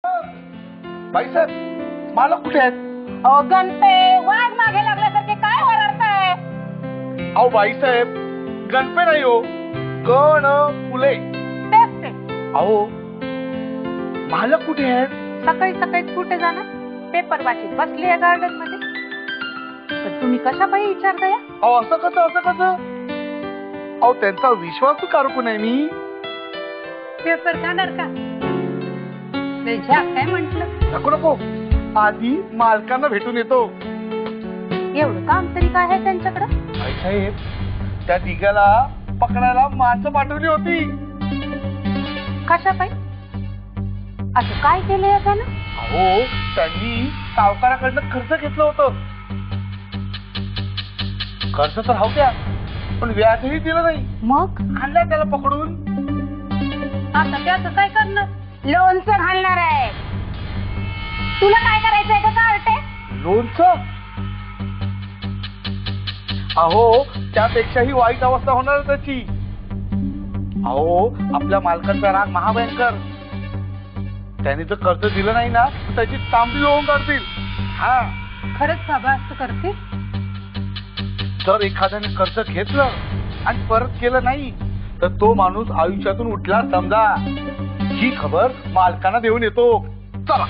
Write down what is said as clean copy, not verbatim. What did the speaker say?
बाईसाहेब मालक कुठे आहेत? अहो गणपे, वाघ मागे लागल्यासारखे काय ओरडताय? अहो बाईसाहेब गणपे नाही हो, गण फुले. तेच ते. अहो मालक कुठे आहेत? सकाळी सकाळी कुठे जाणार? पेपर वाचीत बसली आहे गार्डन मध्ये. तर तुम्ही कशा पायी विचारताय? अहो असं कसं? अहो त्यांचा विश्वास कारकून आहे मी. पेपर खाणार का? काय म्हंटल? नको आधी मालकांना भेटून येतो. एवढं काम तरी काय आहे त्यांच्याकडं? बाईसाहेब त्या तिघाला पकडायला माणसं पाठवली होती. कशा पायी? असं काय केलंय त्यानं? अहो त्यांनी सावकाराकडनं कर्ज घेतलं होतं. कर्ज तर राहू द्या, पण व्याजही दिलं नाही. मग आणलं त्याला पकडून. आता त्याचं काय करणार? लोणचं घालणार आहे. तुला काय करायचंय का कार्टे? लोणचं? अहो त्यापेक्षाही वाईट अवस्था होणार त्याची. अहो आपल्या मालकाचा राग महाभयंकर. त्याने जर कर्ज दिलं नाही ना तर त्याची तांबडी होऊन काढतील. हा खरंच बाबा असं करते? जर एखाद्याने कर्ज घेतलं आणि परत केलं नाही तर तो माणूस आयुष्यातून उठला समजा. ही खबर मालकांना देऊन येतो. चला.